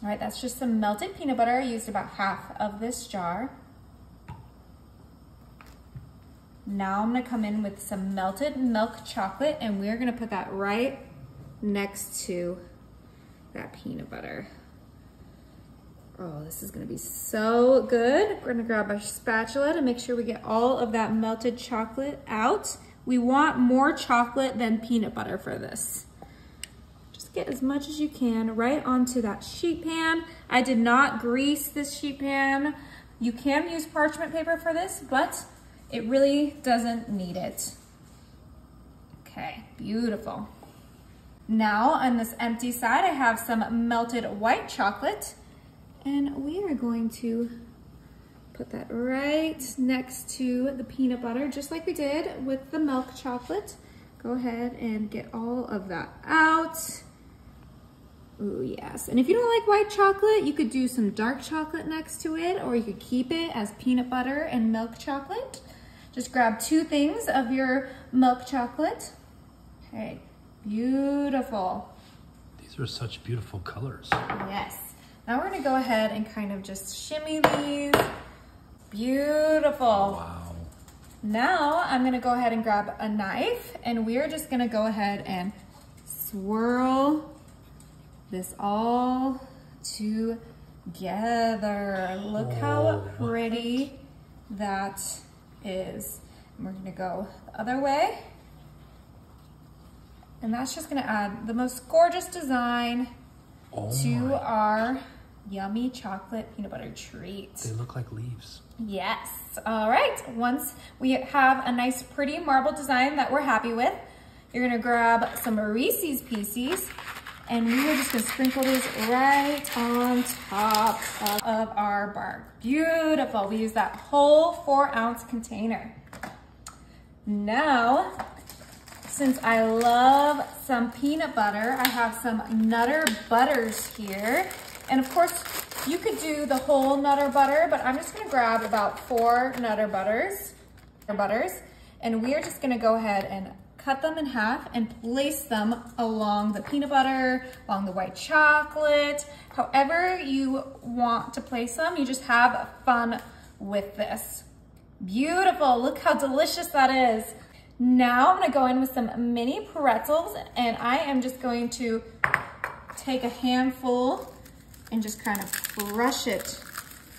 All right, that's just some melted peanut butter. I used about half of this jar. Now I'm gonna come in with some melted milk chocolate, and we're gonna put that right next to that peanut butter. Oh, this is gonna be so good. We're gonna grab our spatula to make sure we get all of that melted chocolate out. We want more chocolate than peanut butter for this. Just get as much as you can right onto that sheet pan. I did not grease this sheet pan. You can use parchment paper for this, but it really doesn't need it. Okay, beautiful. Now on this empty side, I have some melted white chocolate, and we are going to put that right next to the peanut butter, just like we did with the milk chocolate. Go ahead and get all of that out. Ooh, yes. And if you don't like white chocolate, you could do some dark chocolate next to it, or you could keep it as peanut butter and milk chocolate. Just grab 2 things of your milk chocolate. Okay, beautiful. These are such beautiful colors. Yes. Now we're gonna go ahead and kind of just shimmy these. Beautiful. Wow. Now I'm gonna go ahead and grab a knife, and we're just gonna go ahead and swirl this all together. Look how pretty that is. And we're gonna go the other way. And that's just gonna add the most gorgeous design to our yummy chocolate peanut butter treat. They look like leaves. Yes. All right. Once we have a nice pretty marble design that we're happy with, you're gonna grab some Reese's Pieces, and we are just gonna sprinkle these right on top of our bar. Beautiful. We use that whole 4-ounce container. Now, since I love some peanut butter, I have some Nutter Butters here. And of course, you could do the whole Nutter Butter, but I'm just gonna grab about 4 Nutter Butters, and we are just gonna go ahead and cut them in half and place them along the peanut butter, along the white chocolate, however you want to place them. You just have fun with this. Beautiful, look how delicious that is. Now I'm gonna go in with some mini pretzels, and I am just going to take a handful and just kind of crush it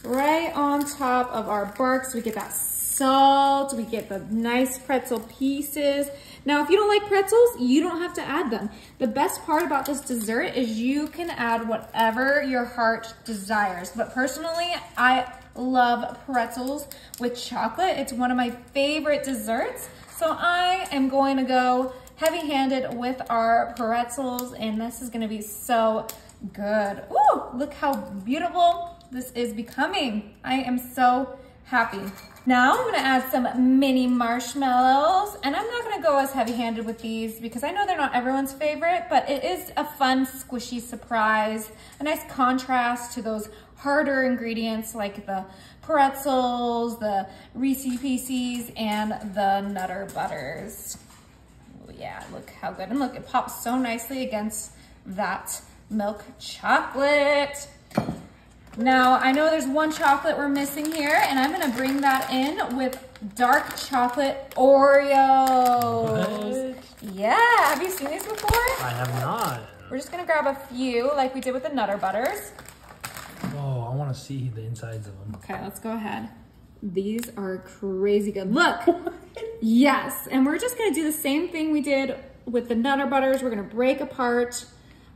right on top of our bark so we get that salt, we get the nice pretzel pieces. Now, if you don't like pretzels, you don't have to add them. The best part about this dessert is you can add whatever your heart desires. But personally, I love pretzels with chocolate. It's one of my favorite desserts. So I am going to go heavy-handed with our pretzels, and this is gonna be so good. Ooh, look how beautiful this is becoming. I am so happy. Now I'm gonna add some mini marshmallows, and I'm not gonna go as heavy-handed with these because I know they're not everyone's favorite, but it is a fun, squishy surprise, a nice contrast to those harder ingredients like the pretzels, the Reese's Pieces, and the Nutter Butters. Oh yeah, look how good. And look, it pops so nicely against that milk chocolate. Now, I know there's one chocolate we're missing here, and I'm gonna bring that in with dark chocolate Oreos. What? Yeah, have you seen these before? I have not. We're just gonna grab a few like we did with the Nutter Butters. Oh, I wanna see the insides of them. Okay, let's go ahead. These are crazy good. Look, yes, and we're just gonna do the same thing we did with the Nutter Butters. We're gonna break apart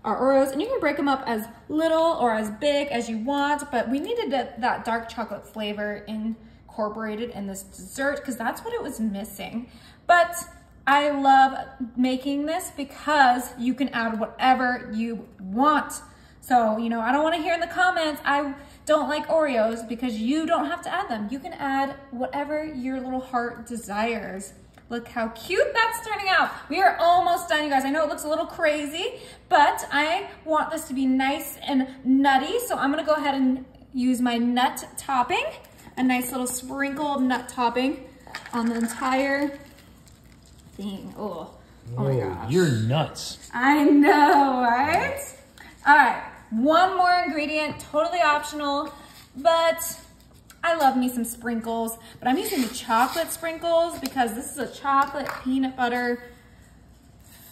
our Oreos, and you can break them up as little or as big as you want, but we needed that dark chocolate flavor incorporated in this dessert because that's what it was missing. But I love making this because you can add whatever you want. So, you know, I don't want to hear in the comments, I don't like Oreos, because you don't have to add them. You can add whatever your little heart desires. Look how cute that's turning out. We are almost done, you guys. I know it looks a little crazy, but I want this to be nice and nutty. So I'm gonna go ahead and use my nut topping, a nice little sprinkle of nut topping on the entire thing. Oh my gosh. You're nuts. I know, right? All right, one more ingredient, totally optional, but I love me some sprinkles, but I'm using the chocolate sprinkles because this is a chocolate peanut butter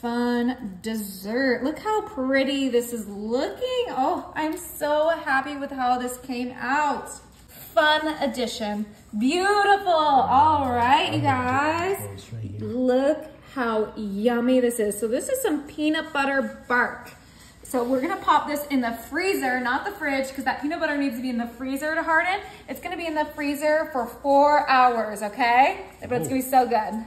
fun dessert. Look how pretty this is looking. Oh, I'm so happy with how this came out. Fun addition. Beautiful. All right, you guys. Look how yummy this is. So this is some peanut butter bark. So we're gonna pop this in the freezer, not the fridge, because that peanut butter needs to be in the freezer to harden. It's gonna be in the freezer for 4 hours, okay? But it's gonna be so good.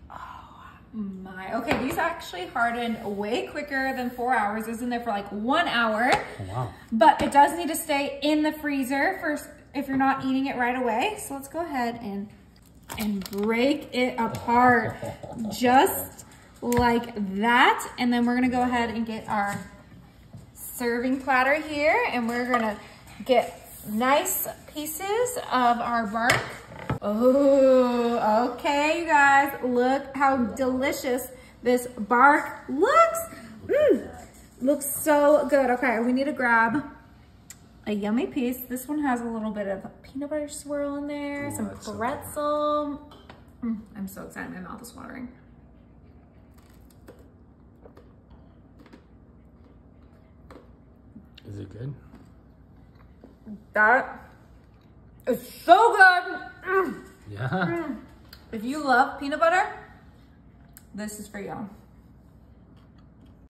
Oh my, okay, these actually hardened way quicker than 4 hours. It was in there for like 1 hour. Oh, wow. But it does need to stay in the freezer for if you're not eating it right away. So let's go ahead and break it apart just like that. And then we're gonna go ahead and get our serving platter here, and we're gonna get nice pieces of our bark. Oh, okay, you guys, look how delicious this bark looks. Looks so good. Okay, we need to grab a yummy piece. This one has a little bit of peanut butter swirl in there, some pretzel. I'm so excited, my mouth is watering. Is it good? That is so good. Yeah. If you love peanut butter, this is for you.